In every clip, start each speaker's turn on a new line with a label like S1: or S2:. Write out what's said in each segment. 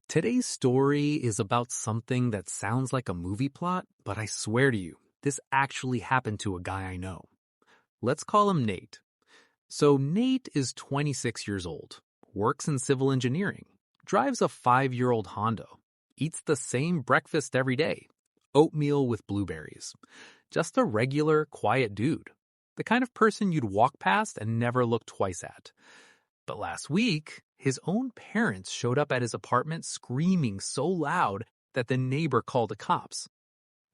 S1: Today's story is about something that sounds like a movie plot, but I swear to you, this actually happened to a guy I know. Let's call him Nate. So Nate is 26 years old, works in civil engineering, drives a 5-year-old Honda, eats the same breakfast every day, oatmeal with blueberries. Just a regular, quiet dude. The kind of person you'd walk past and never look twice at. But last week, his own parents showed up at his apartment screaming so loud that the neighbor called the cops.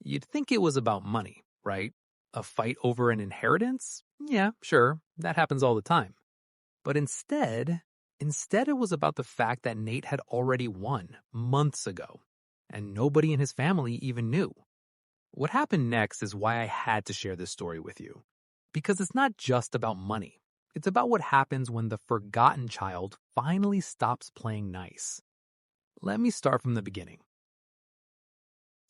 S1: You'd think it was about money, right? A fight over an inheritance? Yeah, sure, that happens all the time. But instead it was about the fact that Nate had already won months ago, and nobody in his family even knew. What happened next is why I had to share this story with you. Because it's not just about money. It's about what happens when the forgotten child finally stops playing nice. Let me start from the beginning.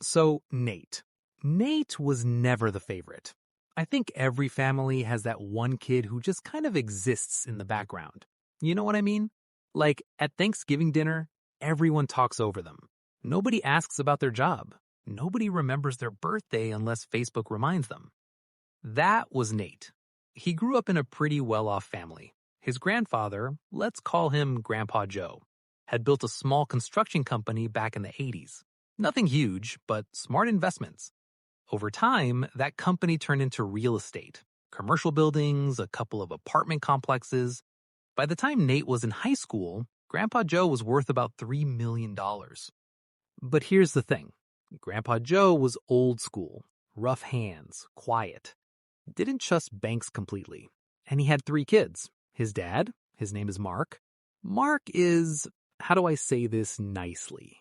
S1: So, Nate. Nate was never the favorite. I think every family has that one kid who just kind of exists in the background. You know what I mean? Like, at Thanksgiving dinner, everyone talks over them. Nobody asks about their job. Nobody remembers their birthday unless Facebook reminds them. That was Nate. He grew up in a pretty well-off family. His grandfather, let's call him Grandpa Joe, had built a small construction company back in the 80s. Nothing huge, but smart investments. Over time, that company turned into real estate, commercial buildings, a couple of apartment complexes. By the time Nate was in high school, Grandpa Joe was worth about $3 million. But here's the thing. Grandpa Joe was old school, rough hands, quiet. Didn't trust banks completely. And he had 3 kids. His dad, his name is Mark. Mark is, how do I say this nicely?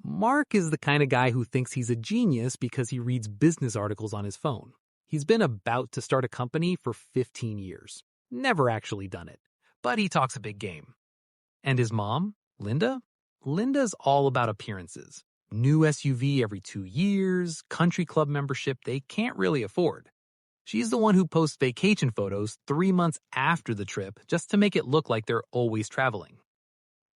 S1: Mark is the kind of guy who thinks he's a genius because he reads business articles on his phone. He's been about to start a company for 15 years. Never actually done it. But he talks a big game. And his mom, Linda? Linda's all about appearances. New SUV every 2 years, country club membership they can't really afford. She's the one who posts vacation photos 3 months after the trip just to make it look like they're always traveling.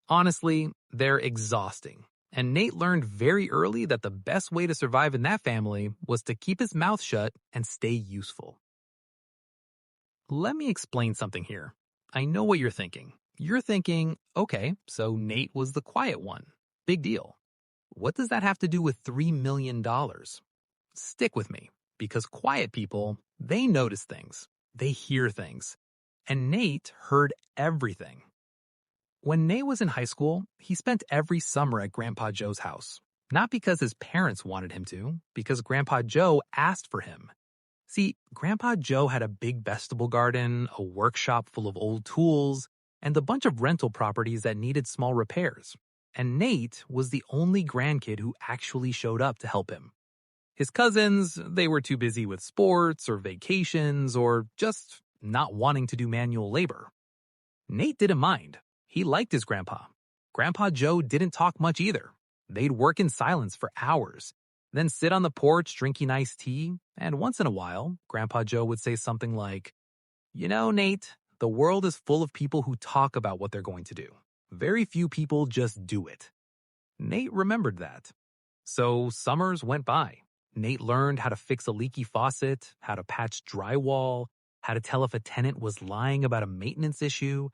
S1: Honestly, they're exhausting. And Nate learned very early that the best way to survive in that family was to keep his mouth shut and stay useful. Let me explain something here. I know what you're thinking. You're thinking, okay, so Nate was the quiet one. Big deal. What does that have to do with $3 million? Stick with me, because quiet people, they notice things. They hear things. And Nate heard everything. When Nate was in high school, he spent every summer at Grandpa Joe's house. Not because his parents wanted him to, because Grandpa Joe asked for him. See, Grandpa Joe had a big vegetable garden, a workshop full of old tools, and a bunch of rental properties that needed small repairs. And Nate was the only grandkid who actually showed up to help him. His cousins, they were too busy with sports or vacations or just not wanting to do manual labor. Nate didn't mind. He liked his grandpa. Grandpa Joe didn't talk much either. They'd work in silence for hours, then sit on the porch drinking iced tea, and once in a while, Grandpa Joe would say something like, "You know, Nate, the world is full of people who talk about what they're going to do. Very few people just do it." Nate remembered that. So summers went by. Nate learned how to fix a leaky faucet, how to patch drywall, how to tell if a tenant was lying about a maintenance issue,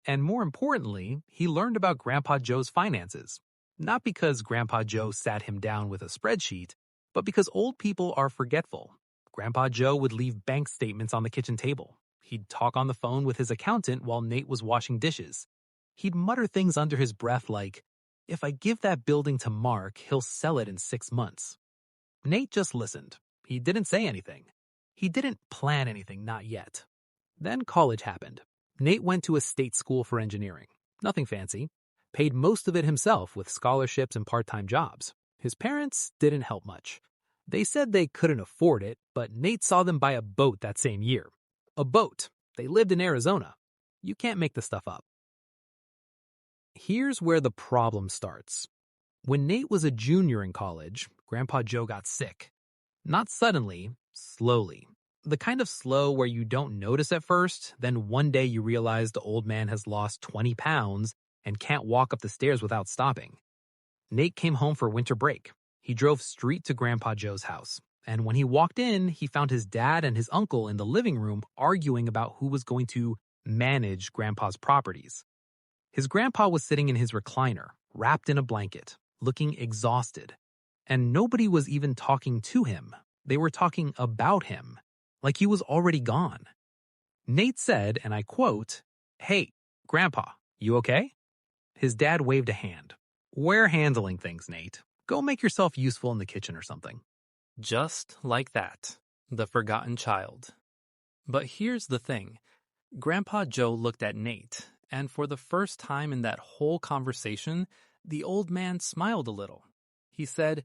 S1: and more importantly, he learned about Grandpa Joe's finances. Not because Grandpa Joe sat him down with a spreadsheet, but because old people are forgetful. Grandpa Joe would leave bank statements on the kitchen table. He'd talk on the phone with his accountant while Nate was washing dishes. He'd mutter things under his breath like, "If I give that building to Mark, he'll sell it in 6 months." Nate just listened. He didn't say anything. He didn't plan anything, not yet. Then college happened. Nate went to a state school for engineering. Nothing fancy. Paid most of it himself with scholarships and part-time jobs. His parents didn't help much. They said they couldn't afford it, but Nate saw them buy a boat that same year. A boat. They lived in Arizona. You can't make this stuff up. Here's where the problem starts. When Nate was a junior in college, Grandpa Joe got sick. Not suddenly, slowly. The kind of slow where you don't notice at first, then one day you realize the old man has lost 20 pounds and can't walk up the stairs without stopping. Nate came home for winter break. He drove straight to Grandpa Joe's house. And when he walked in, he found his dad and his uncle in the living room arguing about who was going to manage Grandpa's properties. His grandpa was sitting in his recliner, wrapped in a blanket, looking exhausted. And nobody was even talking to him. They were talking about him, like he was already gone. Nate said, and I quote, "Hey, Grandpa, you okay?" His dad waved a hand. "We're handling things, Nate. Go make yourself useful in the kitchen or something." Just like that, the forgotten child. But here's the thing. Grandpa Joe looked at Nate, and for the first time in that whole conversation, the old man smiled a little. He said,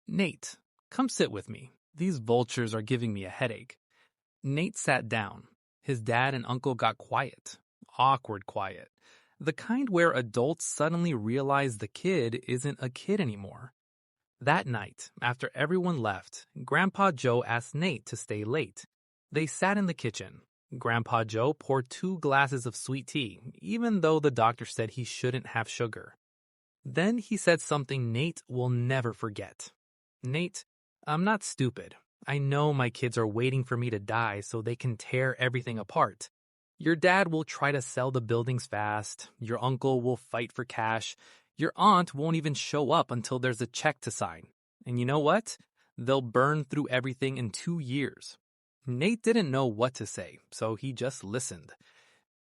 S1: "Nate, come sit with me. These vultures are giving me a headache." Nate sat down. His dad and uncle got quiet. Awkward quiet. The kind where adults suddenly realize the kid isn't a kid anymore. That night, after everyone left, Grandpa Joe asked Nate to stay late. They sat in the kitchen. Grandpa Joe poured 2 glasses of sweet tea, even though the doctor said he shouldn't have sugar. Then he said something Nate will never forget. "Nate, I'm not stupid. I know my kids are waiting for me to die so they can tear everything apart. Your dad will try to sell the buildings fast. Your uncle will fight for cash. Your aunt won't even show up until there's a check to sign. And you know what? They'll burn through everything in 2 years." Nate didn't know what to say, so he just listened.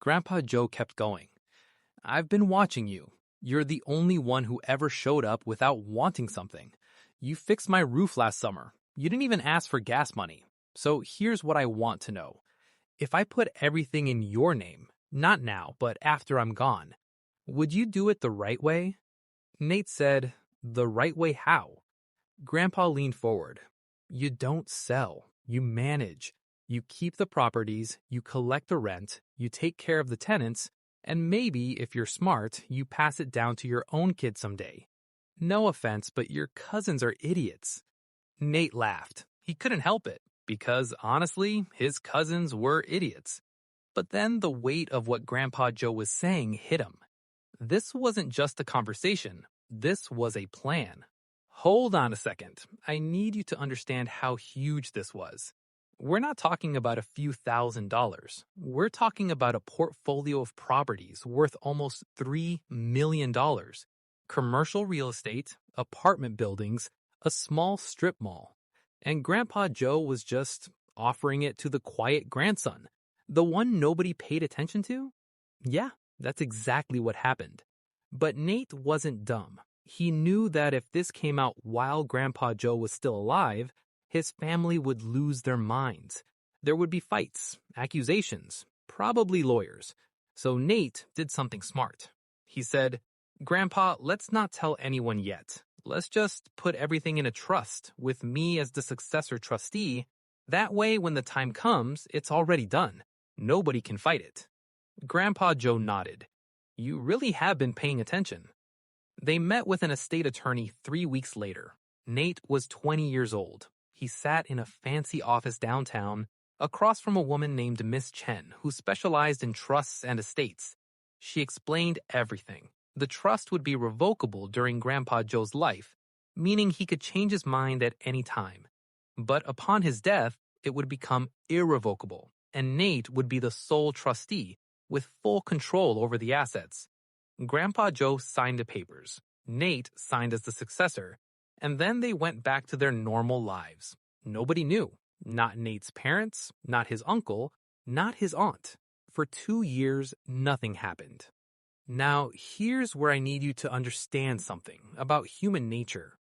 S1: Grandpa Joe kept going. "I've been watching you. You're the only one who ever showed up without wanting something. You fixed my roof last summer. You didn't even ask for gas money. So here's what I want to know. If I put everything in your name, not now, but after I'm gone, would you do it the right way?" Nate said, "The right way how?" Grandpa leaned forward. "You don't sell. You manage. You keep the properties, you collect the rent, you take care of the tenants, and maybe, if you're smart, you pass it down to your own kid someday. No offense, but your cousins are idiots." Nate laughed. He couldn't help it, because honestly, his cousins were idiots. But then the weight of what Grandpa Joe was saying hit him. This wasn't just a conversation. This was a plan. Hold on a second. I need you to understand how huge this was. We're not talking about a few $1,000s. We're talking about a portfolio of properties worth almost $3 million. Commercial real estate, apartment buildings, a small strip mall. And Grandpa Joe was just offering it to the quiet grandson, the one nobody paid attention to? Yeah, that's exactly what happened. But Nate wasn't dumb. He knew that if this came out while Grandpa Joe was still alive, his family would lose their minds. There would be fights, accusations, probably lawyers. So Nate did something smart. He said, "Grandpa, let's not tell anyone yet. Let's just put everything in a trust with me as the successor trustee. That way, when the time comes, it's already done. Nobody can fight it." Grandpa Joe nodded. "You really have been paying attention." They met with an estate attorney 3 weeks later. Nate was 20 years old. He sat in a fancy office downtown, across from a woman named Miss Chen, who specialized in trusts and estates. She explained everything. The trust would be revocable during Grandpa Joe's life, meaning he could change his mind at any time. But upon his death, it would become irrevocable, and Nate would be the sole trustee, with full control over the assets. Grandpa Joe signed the papers. Nate signed as the successor, and then they went back to their normal lives. Nobody knew. Not Nate's parents, not his uncle, not his aunt. For 2 years, nothing happened. Now, here's where I need you to understand something about human nature.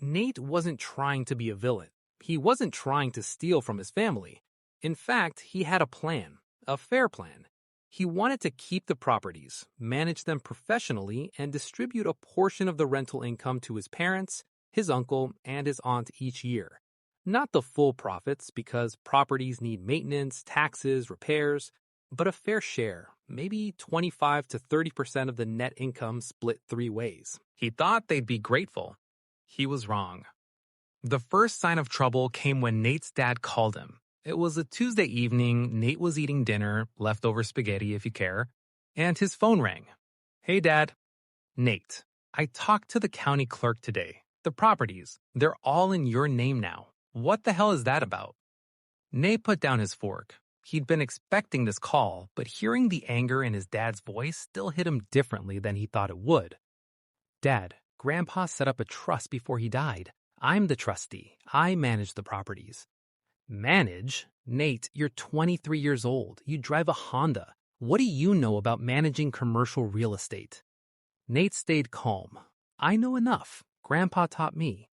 S1: Nate wasn't trying to be a villain. He wasn't trying to steal from his family. In fact, he had a plan, a fair plan. He wanted to keep the properties, manage them professionally, and distribute a portion of the rental income to his parents, his uncle, and his aunt each year. Not the full profits, because properties need maintenance, taxes, repairs, but a fair share, maybe 25 to 30% of the net income split 3 ways. He thought they'd be grateful. He was wrong. The first sign of trouble came when Nate's dad called him. It was a Tuesday evening. Nate was eating dinner, leftover spaghetti if you care, and his phone rang. "Hey, Dad." "Nate, I talked to the county clerk today. The properties, they're all in your name now. What the hell is that about? Nate put down his fork. He'd been expecting this call, but hearing the anger in his dad's voice still hit him differently than he thought it would. Dad, Grandpa set up a trust before he died. I'm the trustee. I manage the properties. Manage? Nate, you're 23 years old. You drive a Honda. What do you know about managing commercial real estate? Nate stayed calm. I know enough. Grandpa taught me.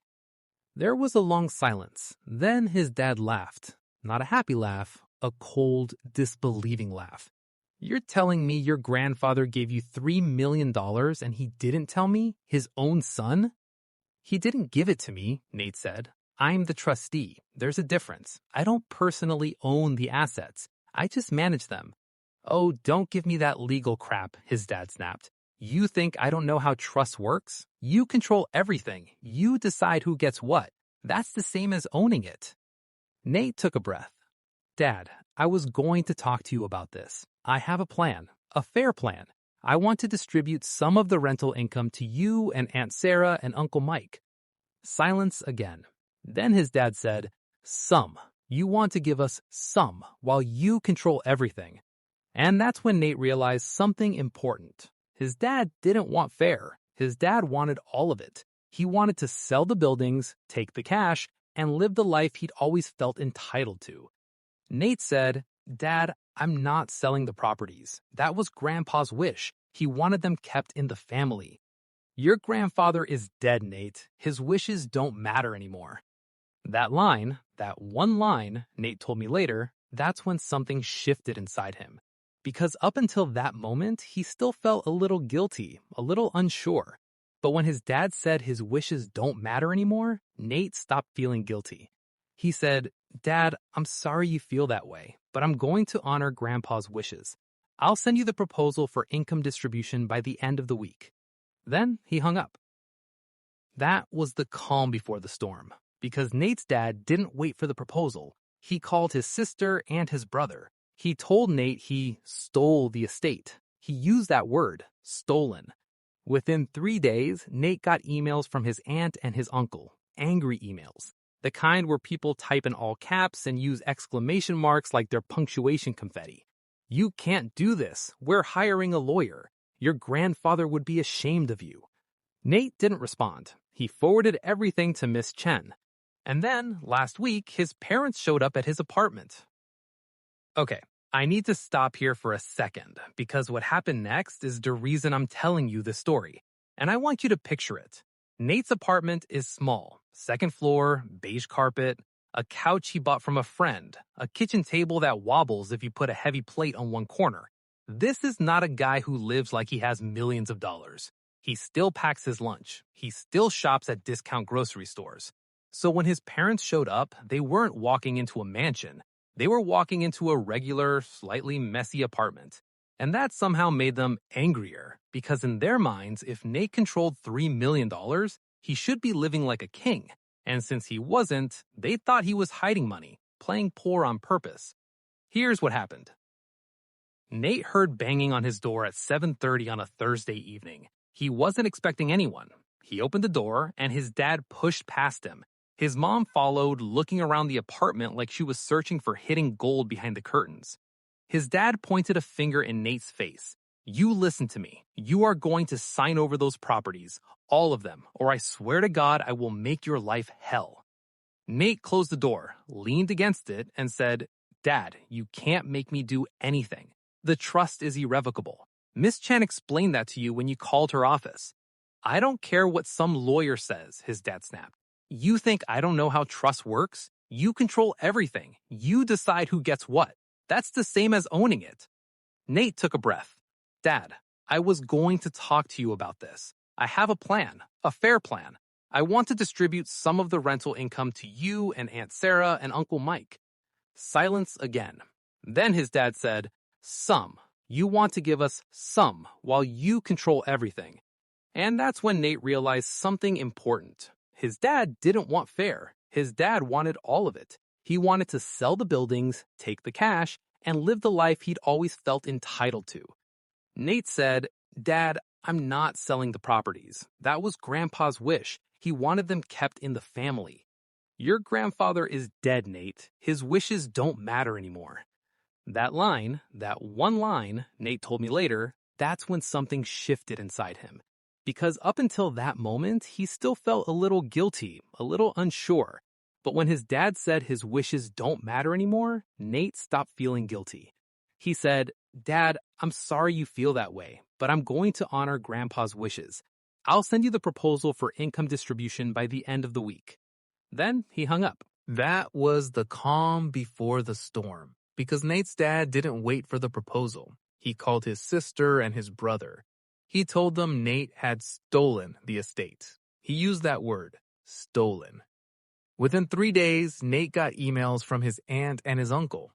S1: There was a long silence. Then his dad laughed. Not a happy laugh, a cold, disbelieving laugh. You're telling me your grandfather gave you $3 million and he didn't tell me? His own son? He didn't give it to me, Nate said. I'm the trustee. There's a difference. I don't personally own the assets. I just manage them. Oh, don't give me that legal crap, his dad snapped. You think I don't know how trust works? You control everything. You decide who gets what. That's the same as owning it. Nate took a breath. Dad, I was going to talk to you about this. I have a plan, a fair plan. I want to distribute some of the rental income to you and Aunt Sarah and Uncle Mike. Silence again. Then his dad said, some. You want to give us some while you control everything. And that's when Nate realized something important. His dad didn't want fair. His dad wanted all of it. He wanted to sell the buildings, take the cash, and live the life he'd always felt entitled to. Nate said, Dad, I'm not selling the properties. That was Grandpa's wish. He wanted them kept in the family. Your grandfather is dead, Nate. His wishes don't matter anymore. That one line, Nate told me later, that's when something shifted inside him. Because up until that moment, he still felt a little guilty, a little unsure. But when his dad said his wishes don't matter anymore, Nate stopped feeling guilty. He said, Dad, I'm sorry you feel that way, but I'm going to honor Grandpa's wishes. I'll send you the proposal for income distribution by the end of the week. Then he hung up. That was the calm before the storm, because Nate's dad didn't wait for the proposal. He called his sister and his brother. He told Nate he stole the estate. He used that word, stolen. Within 3 days, Nate got emails from his aunt and his uncle, angry emails. The kind where people type in all caps and use exclamation marks like they're punctuation confetti. You can't do this. We're hiring a lawyer. Your grandfather would be ashamed of you. Nate didn't respond. He forwarded everything to Miss Chen. And then, last week, his parents showed up at his apartment. Okay, I need to stop here for a second, because what happened next is the reason I'm telling you this story. And I want you to picture it. Nate's apartment is small. Second floor, beige carpet, a couch he bought from a friend, a kitchen table that wobbles if you put a heavy plate on one corner. This is not a guy who lives like he has millions of dollars. He still packs his lunch. He still shops at discount grocery stores. So when his parents showed up, they weren't walking into a mansion. They were walking into a regular, slightly messy apartment. And that somehow made them angrier, because in their minds, if Nate controlled $3 million, he should be living like a king. And since he wasn't, they thought he was hiding money, playing poor on purpose. Here's what happened. Nate heard banging on his door at 7:30 on a Thursday evening. He wasn't expecting anyone. He opened the door, and his dad pushed past him. His mom followed, looking around the apartment like she was searching for hidden gold behind the curtains. His dad pointed a finger in Nate's face. You listen to me. You are going to sign over those properties, all of them, or I swear to God I will make your life hell. Nate closed the door, leaned against it, and said, Dad, you can't make me do anything. The trust is irrevocable. Miss Chen explained that to you when you called her office. I don't care what some lawyer says, his dad snapped. You think I don't know how trust works? You control everything. You decide who gets what. That's the same as owning it. Nate took a breath. Dad, I was going to talk to you about this. I have a plan, a fair plan. I want to distribute some of the rental income to you and Aunt Sarah and Uncle Mike. Silence again. Then his dad said, some. You want to give us some while you control everything. And that's when Nate realized something important. His dad didn't want fair. His dad wanted all of it. He wanted to sell the buildings, take the cash, and live the life he'd always felt entitled to. Nate said, Dad, I'm not selling the properties. That was Grandpa's wish. He wanted them kept in the family. Your grandfather is dead, Nate. His wishes don't matter anymore. That line, that one line, Nate told me later, that's when something shifted inside him. Because up until that moment, he still felt a little guilty, a little unsure. But when his dad said his wishes don't matter anymore, Nate stopped feeling guilty. He said, "Dad, I'm sorry you feel that way, but I'm going to honor Grandpa's wishes. I'll send you the proposal for income distribution by the end of the week." Then he hung up. That was the calm before the storm. Because Nate's dad didn't wait for the proposal. He called his sister and his brother. He told them Nate had stolen the estate. He used that word, stolen. Within 3 days, Nate got emails from his aunt and his uncle.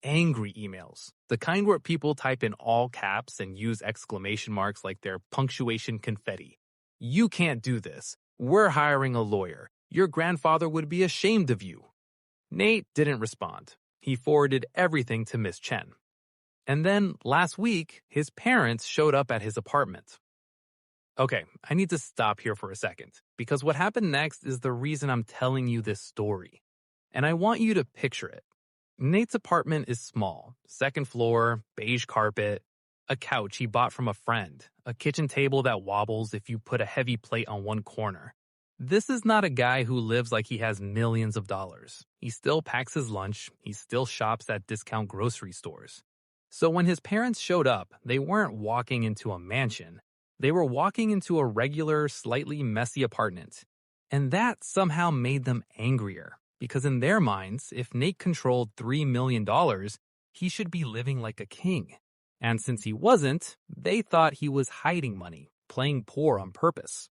S1: Angry emails. The kind where people type in all caps and use exclamation marks like they're punctuation confetti. "You can't do this. We're hiring a lawyer. Your grandfather would be ashamed of you." Nate didn't respond. He forwarded everything to Miss Chen. And then, last week, his parents showed up at his apartment. Okay, I need to stop here for a second, because what happened next is the reason I'm telling you this story. And I want you to picture it. Nate's apartment is small, second floor, beige carpet, a couch he bought from a friend, a kitchen table that wobbles if you put a heavy plate on one corner. This is not a guy who lives like he has millions of dollars. He still packs his lunch, he still shops at discount grocery stores. So when his parents showed up, they weren't walking into a mansion. They were walking into a regular, slightly messy apartment. And that somehow made them angrier, because in their minds, if Nate controlled $3 million, he should be living like a king. And since he wasn't, they thought he was hiding money, playing poor on purpose.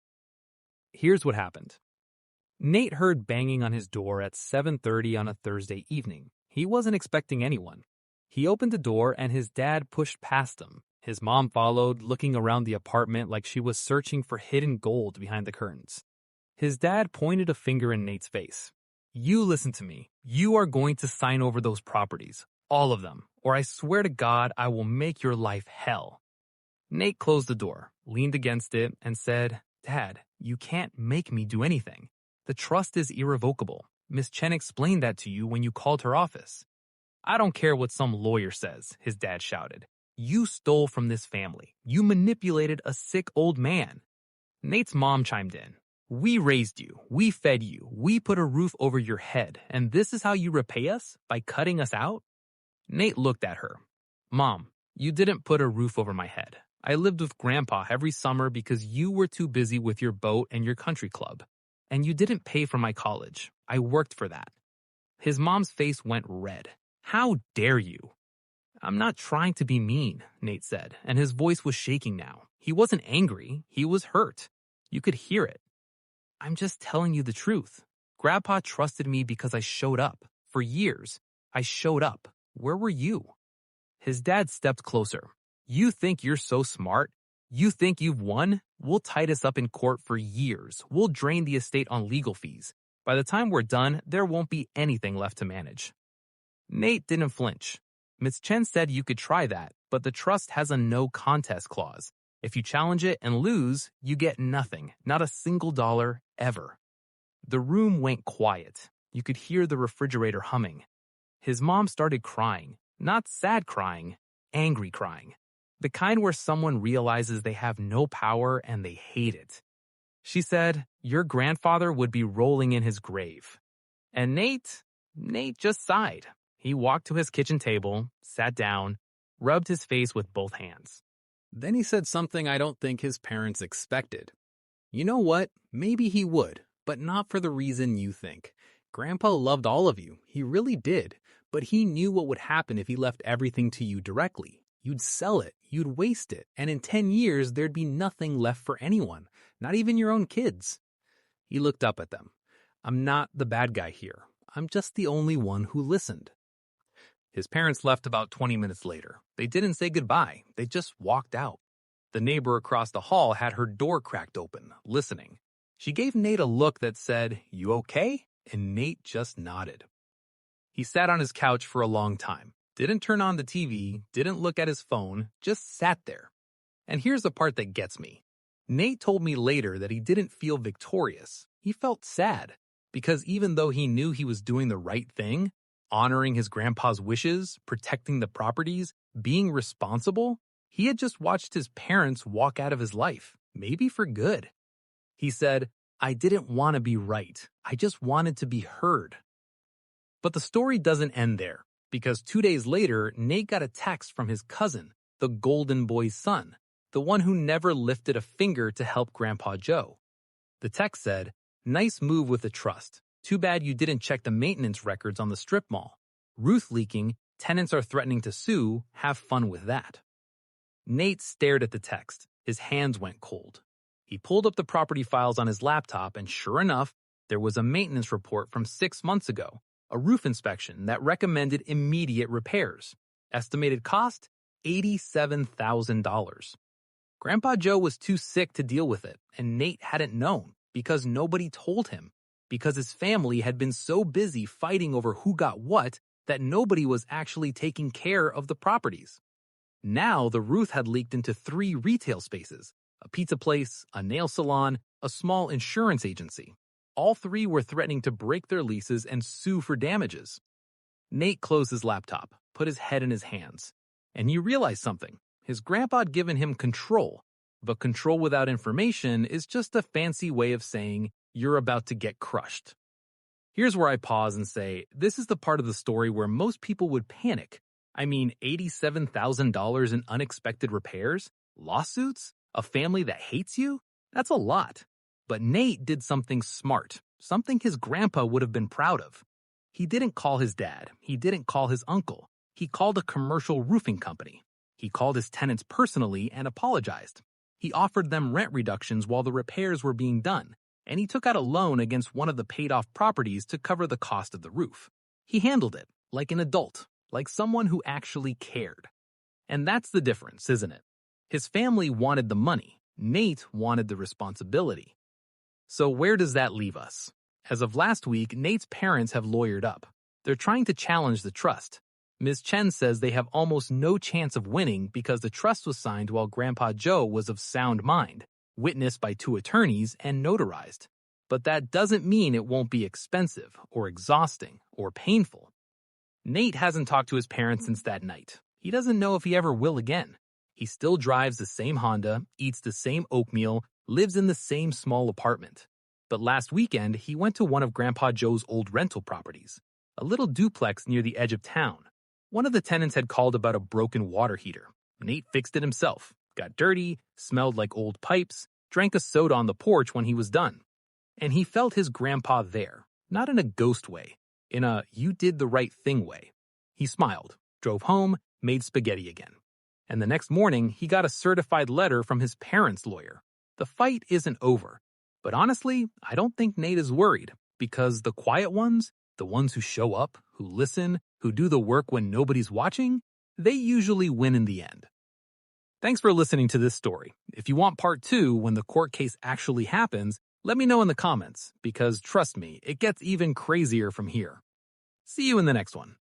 S1: Here's what happened. Nate heard banging on his door at 7:30 on a Thursday evening. He wasn't expecting anyone. He opened the door and his dad pushed past him. His mom followed, looking around the apartment like she was searching for hidden gold behind the curtains. His dad pointed a finger in Nate's face. "You listen to me. You are going to sign over those properties, all of them, or I swear to God I will make your life hell." Nate closed the door, leaned against it, and said, "Dad, you can't make me do anything. The trust is irrevocable. Miss Chen explained that to you when you called her office." "I don't care what some lawyer says," his dad shouted. "You stole from this family. You manipulated a sick old man." Nate's mom chimed in. "We raised you. We fed you. We put a roof over your head. And this is how you repay us? By cutting us out?" Nate looked at her. "Mom, you didn't put a roof over my head. I lived with Grandpa every summer because you were too busy with your boat and your country club. And you didn't pay for my college. I worked for that." His mom's face went red. "How dare you?" "I'm not trying to be mean," Nate said, and his voice was shaking now. He wasn't angry. He was hurt. You could hear it. "I'm just telling you the truth. Grandpa trusted me because I showed up. For years, I showed up. Where were you?" His dad stepped closer. "You think you're so smart? You think you've won? We'll tie this up in court for years. We'll drain the estate on legal fees. By the time we're done, there won't be anything left to manage." Nate didn't flinch. Ms. Chen said you could try that, but the trust has a no contest clause. If you challenge it and lose, you get nothing, not a single dollar, ever. The room went quiet. You could hear the refrigerator humming. His mom started crying, not sad crying, angry crying. The kind where someone realizes they have no power and they hate it. She said, "Your grandfather would be rolling in his grave." And Nate just sighed. He walked to his kitchen table, sat down, rubbed his face with both hands. Then he said something I don't think his parents expected. "You know what? Maybe he would, but not for the reason you think. Grandpa loved all of you. He really did. But he knew what would happen if he left everything to you directly. You'd sell it, you'd waste it, and in 10 years there'd be nothing left for anyone, not even your own kids." He looked up at them. "I'm not the bad guy here. I'm just the only one who listened." His parents left about 20 minutes later. They didn't say goodbye. They just walked out. The neighbor across the hall had her door cracked open, listening. She gave Nate a look that said, "You okay?" And Nate just nodded. He sat on his couch for a long time. Didn't turn on the TV, didn't look at his phone, just sat there. And here's the part that gets me. Nate told me later that he didn't feel victorious. He felt sad because even though he knew he was doing the right thing, honoring his grandpa's wishes, protecting the properties, being responsible, he had just watched his parents walk out of his life, maybe for good. He said, "I didn't want to be right. I just wanted to be heard." But the story doesn't end there, because 2 days later, Nate got a text from his cousin, the Golden Boy's son, the one who never lifted a finger to help Grandpa Joe. The text said, "Nice move with the trust. Too bad you didn't check the maintenance records on the strip mall. Roof leaking, tenants are threatening to sue, have fun with that." Nate stared at the text. His hands went cold. He pulled up the property files on his laptop, and sure enough, there was a maintenance report from 6 months ago, a roof inspection that recommended immediate repairs. Estimated cost, $87,000. Grandpa Joe was too sick to deal with it, and Nate hadn't known because nobody told him, because his family had been so busy fighting over who got what that nobody was actually taking care of the properties. Now the roof had leaked into 3 retail spaces, a pizza place, a nail salon, a small insurance agency. All 3 were threatening to break their leases and sue for damages. Nate closed his laptop, put his head in his hands, and he realized something. His grandpa had given him control, but control without information is just a fancy way of saying you're about to get crushed. Here's where I pause and say, this is the part of the story where most people would panic. I mean, $87,000 in unexpected repairs? Lawsuits? A family that hates you? That's a lot. But Nate did something smart, something his grandpa would have been proud of. He didn't call his dad. He didn't call his uncle. He called a commercial roofing company. He called his tenants personally and apologized. He offered them rent reductions while the repairs were being done, and he took out a loan against one of the paid-off properties to cover the cost of the roof. He handled it like an adult, like someone who actually cared. And that's the difference, isn't it? His family wanted the money. Nate wanted the responsibility. So where does that leave us? As of last week, Nate's parents have lawyered up. They're trying to challenge the trust. Ms. Chen says they have almost no chance of winning because the trust was signed while Grandpa Joe was of sound mind, witnessed by 2 attorneys and notarized. But that doesn't mean it won't be expensive or exhausting or painful. Nate hasn't talked to his parents since that night. He doesn't know if he ever will again. He still drives the same Honda, eats the same oatmeal, lives in the same small apartment. But last weekend, he went to one of Grandpa Joe's old rental properties, a little duplex near the edge of town. One of the tenants had called about a broken water heater. Nate fixed it himself, got dirty, smelled like old pipes, drank a soda on the porch when he was done. And he felt his grandpa there, not in a ghost way, in a you did the right thing way. He smiled, drove home, made spaghetti again. And the next morning, he got a certified letter from his parents' lawyer. The fight isn't over. But honestly, I don't think Nate is worried, because the quiet ones, the ones who show up, who listen, who do the work when nobody's watching, they usually win in the end. Thanks for listening to this story. If you want part 2 when the court case actually happens, let me know in the comments, because trust me, it gets even crazier from here. See you in the next one.